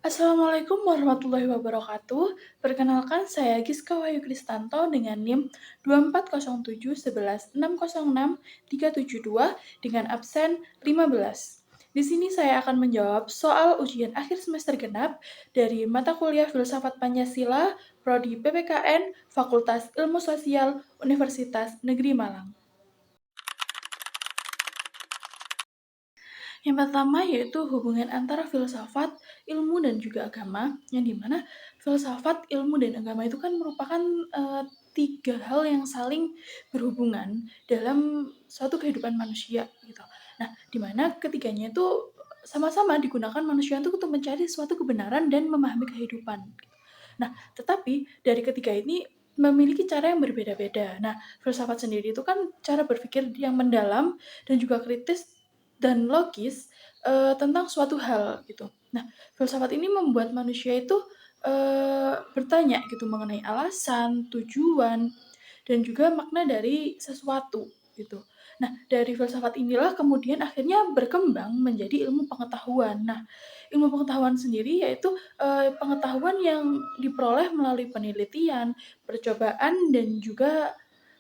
Assalamualaikum warahmatullahi wabarakatuh. Perkenalkan saya Giska Wahyu Kristanto dengan NIM 240711606372 dengan absen 15. Di sini saya akan menjawab soal ujian akhir semester genap dari mata kuliah Filsafat Pancasila, Prodi PPKN, Fakultas Ilmu Sosial, Universitas Negeri Malang. Yang pertama yaitu hubungan antara filsafat, ilmu, dan juga agama, yang dimana filsafat, ilmu, dan agama itu kan merupakan tiga hal yang saling berhubungan dalam suatu kehidupan manusia gitu. Nah, dimana ketiganya itu sama-sama digunakan manusia untuk mencari suatu kebenaran dan memahami kehidupan. Nah, tetapi dari ketiga ini memiliki cara yang berbeda-beda. Nah, filsafat sendiri itu kan cara berpikir yang mendalam dan juga kritis dan logis, tentang suatu hal gitu. Nah, filsafat ini membuat manusia itu, bertanya gitu mengenai alasan, tujuan, dan juga makna dari sesuatu gitu. Nah, dari filsafat inilah kemudian akhirnya berkembang menjadi ilmu pengetahuan. Nah, ilmu pengetahuan sendiri yaitu, pengetahuan yang diperoleh melalui penelitian, percobaan, dan juga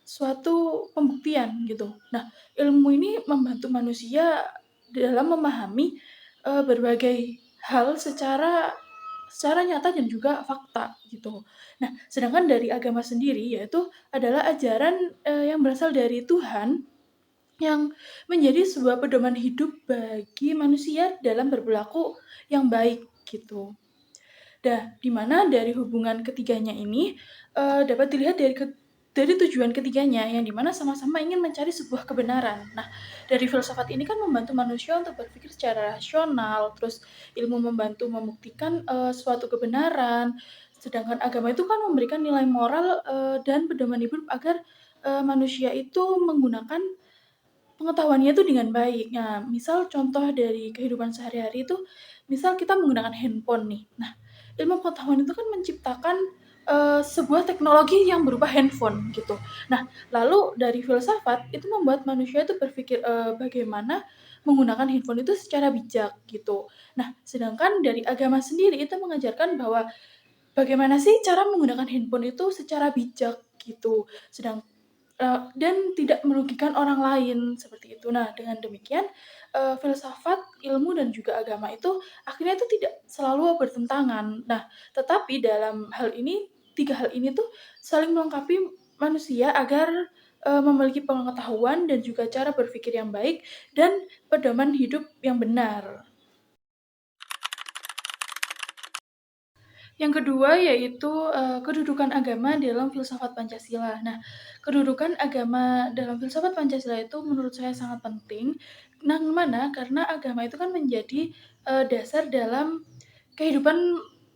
suatu pembuktian gitu. Nah, ilmu ini membantu manusia dalam memahami, berbagai hal secara nyata dan juga fakta gitu. Nah, sedangkan dari agama sendiri yaitu adalah ajaran, yang berasal dari Tuhan yang menjadi sebuah pedoman hidup bagi manusia dalam berperilaku yang baik gitu. Di mana dari hubungan ketiganya ini, dapat dilihat dari tujuan ketiganya, yang di mana sama-sama ingin mencari sebuah kebenaran. Nah, dari filsafat ini kan membantu manusia untuk berpikir secara rasional, terus ilmu membantu membuktikan, suatu kebenaran, sedangkan agama itu kan memberikan nilai moral, dan pedoman hidup agar, manusia itu menggunakan pengetahuannya itu dengan baik. Nah, misal contoh dari kehidupan sehari-hari itu, misal kita menggunakan handphone nih. Nah, ilmu pengetahuan itu kan menciptakan, sebuah teknologi yang berupa handphone gitu. Nah, lalu dari filsafat itu membuat manusia itu berpikir, bagaimana menggunakan handphone itu secara bijak gitu. Nah, sedangkan dari agama sendiri itu mengajarkan bahwa bagaimana sih cara menggunakan handphone itu secara bijak gitu. Dan tidak merugikan orang lain, seperti itu. Nah, dengan demikian, filsafat, ilmu, dan juga agama itu akhirnya itu tidak selalu bertentangan. Nah, tetapi dalam hal ini, 3 hal ini tuh saling melengkapi manusia agar, memiliki pengetahuan dan juga cara berpikir yang baik dan pedoman hidup yang benar. Yang kedua yaitu, kedudukan agama dalam filsafat Pancasila. Nah, kedudukan agama dalam filsafat Pancasila itu menurut saya sangat penting, yang mana karena agama itu kan menjadi, dasar dalam kehidupan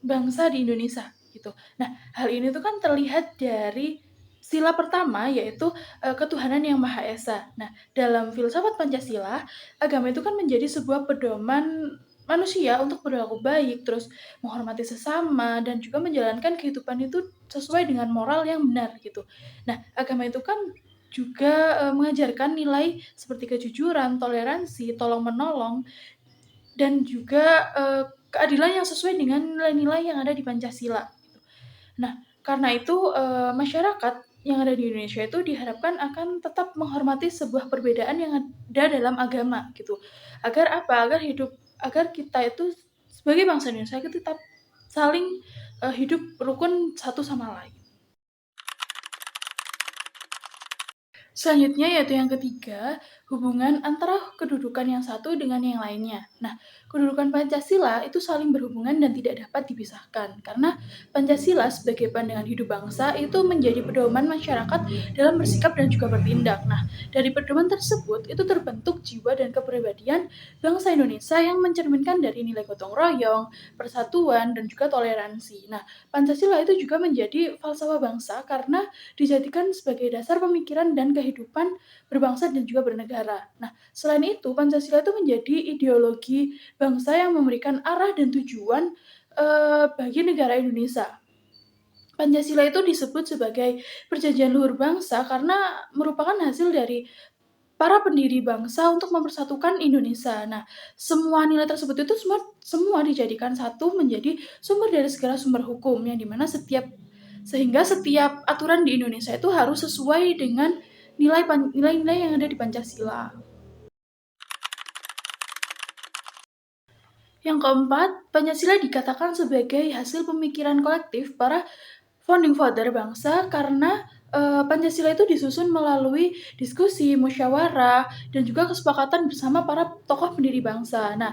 bangsa di Indonesia, gitu. Nah, hal ini tuh kan terlihat dari sila pertama yaitu, ketuhanan yang Maha Esa. Nah, dalam filsafat Pancasila, agama itu kan menjadi sebuah pedoman manusia untuk berlaku baik, terus menghormati sesama, dan juga menjalankan kehidupan itu sesuai dengan moral yang benar gitu. Nah, agama itu kan juga, mengajarkan nilai seperti kejujuran, toleransi, tolong-menolong, dan juga, keadilan yang sesuai dengan nilai-nilai yang ada di Pancasila gitu. Nah, karena itu, masyarakat yang ada di Indonesia itu diharapkan akan tetap menghormati sebuah perbedaan yang ada dalam agama gitu. Agar apa? Agar kita itu sebagai bangsa Indonesia itu tetap saling, hidup rukun satu sama lain. Selanjutnya yaitu yang ketiga, hubungan antara kedudukan yang satu dengan yang lainnya. Nah, kedudukan Pancasila itu saling berhubungan dan tidak dapat dipisahkan, karena Pancasila sebagai pandangan hidup bangsa itu menjadi pedoman masyarakat dalam bersikap dan juga bertindak. Nah, dari pedoman tersebut itu terbentuk jiwa dan kepribadian bangsa Indonesia yang mencerminkan dari nilai gotong royong, persatuan, dan juga toleransi. Nah, Pancasila itu juga menjadi falsafah bangsa karena dijadikan sebagai dasar pemikiran dan kehidupan berbangsa dan juga bernegara. Nah, selain itu Pancasila itu menjadi ideologi bangsa yang memberikan arah dan tujuan, bagi negara Indonesia. Pancasila itu disebut sebagai perjanjian luhur bangsa karena merupakan hasil dari para pendiri bangsa untuk mempersatukan Indonesia. Nah, semua nilai tersebut itu semua dijadikan satu menjadi sumber dari segala sumber hukum, yang dimana sehingga setiap aturan di Indonesia itu harus sesuai dengan nilai-nilai yang ada di Pancasila. Yang keempat, Pancasila dikatakan sebagai hasil pemikiran kolektif para founding father bangsa karena Pancasila itu disusun melalui diskusi, musyawarah, dan juga kesepakatan bersama para tokoh pendiri bangsa. Nah,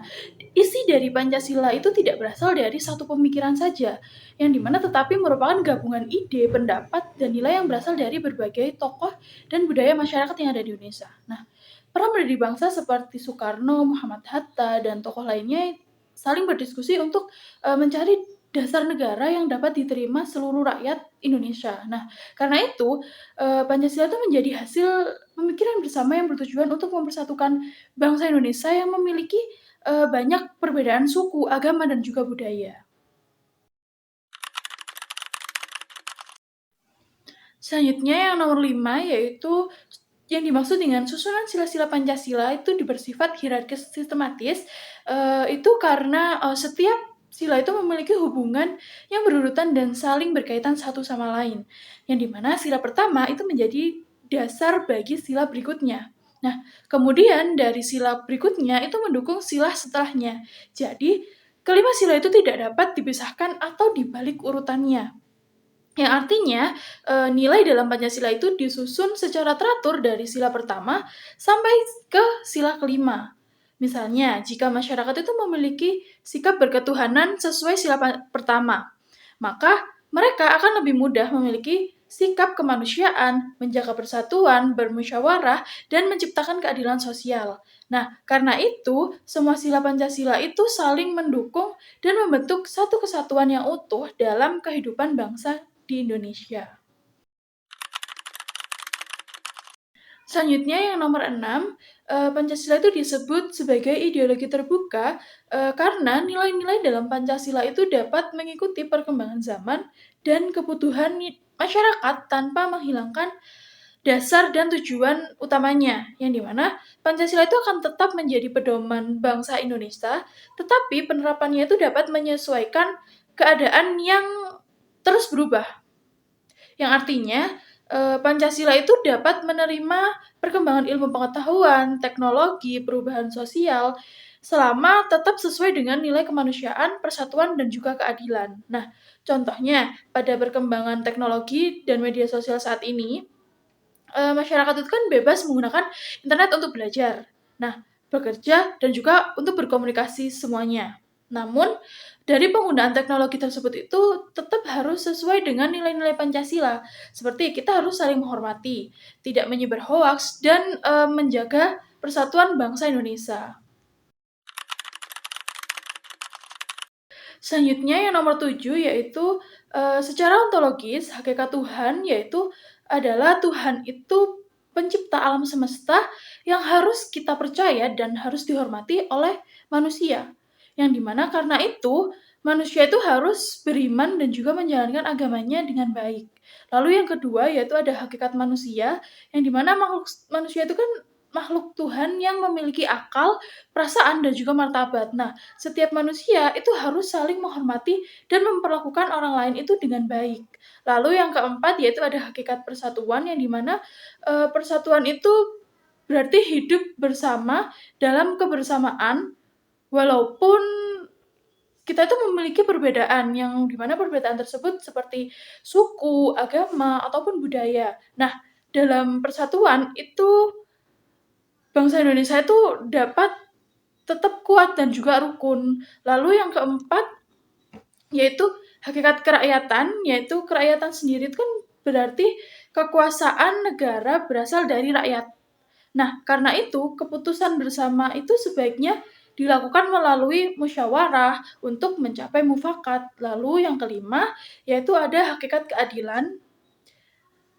isi dari Pancasila itu tidak berasal dari satu pemikiran saja, yang dimana tetapi merupakan gabungan ide, pendapat, dan nilai yang berasal dari berbagai tokoh dan budaya masyarakat yang ada di Indonesia. Nah, para pendiri bangsa seperti Soekarno, Muhammad Hatta, dan tokoh lainnya saling berdiskusi untuk mencari dasar negara yang dapat diterima seluruh rakyat Indonesia. Nah, karena itu Pancasila itu menjadi hasil pemikiran bersama yang bertujuan untuk mempersatukan bangsa Indonesia yang memiliki banyak perbedaan suku, agama, dan juga budaya. Selanjutnya yang nomor 5 yaitu yang dimaksud dengan susunan sila-sila Pancasila itu bersifat hierarkis sistematis, itu karena setiap sila itu memiliki hubungan yang berurutan dan saling berkaitan satu sama lain, yang dimana sila pertama itu menjadi dasar bagi sila berikutnya. Nah, kemudian dari sila berikutnya itu mendukung sila setelahnya. Jadi, kelima sila itu tidak dapat dipisahkan atau dibalik urutannya. Yang artinya, nilai dalam Pancasila itu disusun secara teratur dari sila pertama sampai ke sila kelima. Misalnya, jika masyarakat itu memiliki sikap berketuhanan sesuai sila pertama, maka mereka akan lebih mudah memiliki sikap kemanusiaan, menjaga persatuan, bermusyawarah, dan menciptakan keadilan sosial. Nah, karena itu, semua sila Pancasila itu saling mendukung dan membentuk satu kesatuan yang utuh dalam kehidupan bangsa di Indonesia. Selanjutnya yang nomor 6, Pancasila itu disebut sebagai ideologi terbuka karena nilai-nilai dalam Pancasila itu dapat mengikuti perkembangan zaman dan kebutuhan masyarakat tanpa menghilangkan dasar dan tujuan utamanya, yang dimana Pancasila itu akan tetap menjadi pedoman bangsa Indonesia, tetapi penerapannya itu dapat menyesuaikan keadaan yang terus berubah. Yang artinya, Pancasila itu dapat menerima perkembangan ilmu pengetahuan, teknologi, perubahan sosial, selama tetap sesuai dengan nilai kemanusiaan, persatuan, dan juga keadilan. Nah, contohnya pada perkembangan teknologi dan media sosial saat ini, masyarakat itu kan bebas menggunakan internet untuk belajar, nah, bekerja, dan juga untuk berkomunikasi semuanya. Namun, dari penggunaan teknologi tersebut itu tetap harus sesuai dengan nilai-nilai Pancasila, seperti kita harus saling menghormati, tidak menyebar hoaks, dan menjaga persatuan bangsa Indonesia. Selanjutnya yang nomor 7 yaitu secara ontologis hakikat Tuhan yaitu adalah Tuhan itu pencipta alam semesta yang harus kita percaya dan harus dihormati oleh manusia. Yang dimana karena itu manusia itu harus beriman dan juga menjalankan agamanya dengan baik. Lalu yang kedua yaitu ada hakikat manusia yang dimana manusia itu kan makhluk Tuhan yang memiliki akal, perasaan, dan juga martabat. Nah, setiap manusia itu harus saling menghormati dan memperlakukan orang lain itu dengan baik. Lalu yang keempat yaitu ada hakikat persatuan yang dimana persatuan itu berarti hidup bersama dalam kebersamaan walaupun kita itu memiliki perbedaan yang dimana perbedaan tersebut seperti suku, agama, ataupun budaya. Nah, dalam persatuan itu bangsa Indonesia itu dapat tetap kuat dan juga rukun. Lalu yang keempat yaitu hakikat kerakyatan, yaitu kerakyatan sendiri itu kan berarti kekuasaan negara berasal dari rakyat. Nah, karena itu keputusan bersama itu sebaiknya dilakukan melalui musyawarah untuk mencapai mufakat. Lalu yang kelima yaitu ada hakikat keadilan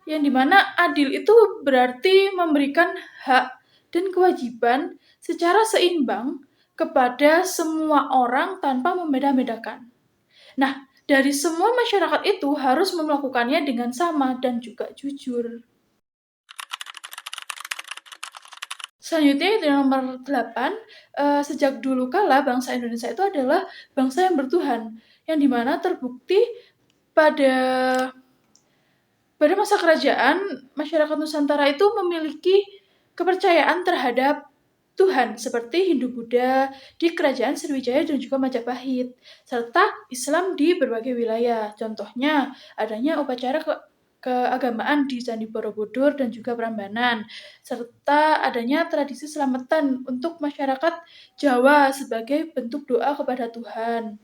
yang dimana adil itu berarti memberikan hak dan kewajiban secara seimbang kepada semua orang tanpa membeda-bedakan. Nah, dari semua masyarakat itu harus melakukannya dengan sama dan juga jujur. Selanjutnya itu yang nomor 8, sejak dulu kala bangsa Indonesia itu adalah bangsa yang bertuhan, yang di mana terbukti pada pada masa kerajaan, masyarakat Nusantara itu memiliki kepercayaan terhadap Tuhan seperti Hindu-Buddha di Kerajaan Sriwijaya dan juga Majapahit, serta Islam di berbagai wilayah. Contohnya, adanya upacara keagamaan di Candi Borobudur dan juga Prambanan, serta adanya tradisi selamatan untuk masyarakat Jawa sebagai bentuk doa kepada Tuhan.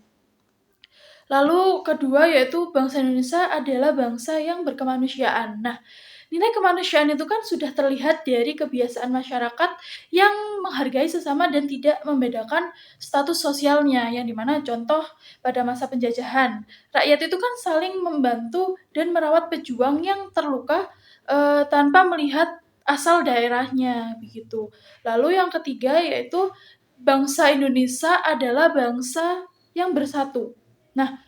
Lalu kedua yaitu bangsa Indonesia adalah bangsa yang berkemanusiaan. Nah, nilai kemanusiaan itu kan sudah terlihat dari kebiasaan masyarakat yang menghargai sesama dan tidak membedakan status sosialnya, yang dimana contoh pada masa penjajahan, rakyat itu kan saling membantu dan merawat pejuang yang terluka tanpa melihat asal daerahnya, begitu. Lalu yang ketiga yaitu bangsa Indonesia adalah bangsa yang bersatu. Nah,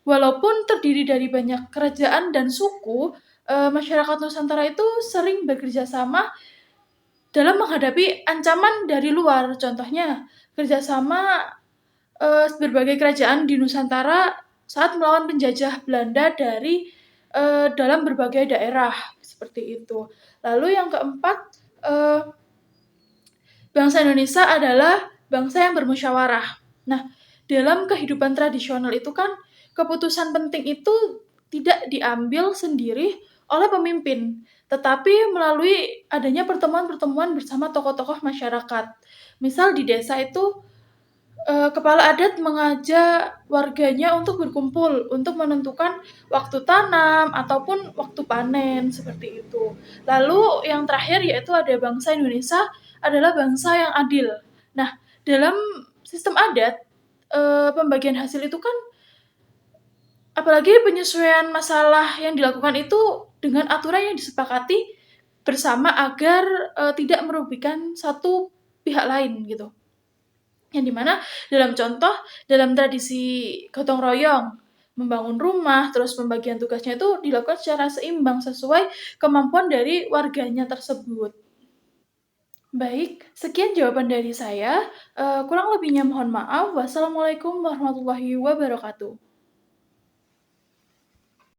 walaupun terdiri dari banyak kerajaan dan suku, masyarakat Nusantara itu sering bekerja sama dalam menghadapi ancaman dari luar. Contohnya, kerjasama berbagai kerajaan di Nusantara saat melawan penjajah Belanda dari dalam berbagai daerah, seperti itu. Lalu yang keempat, eee, bangsa Indonesia adalah bangsa yang bermusyawarah. Nah, dalam kehidupan tradisional itu kan keputusan penting itu tidak diambil sendiri oleh pemimpin, tetapi melalui adanya pertemuan-pertemuan bersama tokoh-tokoh masyarakat. Misal di desa itu, kepala adat mengajak warganya untuk berkumpul untuk menentukan waktu tanam ataupun waktu panen, seperti itu. Lalu yang terakhir yaitu ada bangsa Indonesia adalah bangsa yang adil. Nah, dalam sistem adat, pembagian hasil itu kan apalagi penyesuaian masalah yang dilakukan itu dengan aturan yang disepakati bersama agar, tidak merugikan satu pihak lain gitu. Yang dimana dalam contoh, dalam tradisi gotong royong, membangun rumah, terus pembagian tugasnya itu dilakukan secara seimbang sesuai kemampuan dari warganya tersebut. Baik, sekian jawaban dari saya, kurang lebihnya mohon maaf. Wassalamualaikum warahmatullahi wabarakatuh.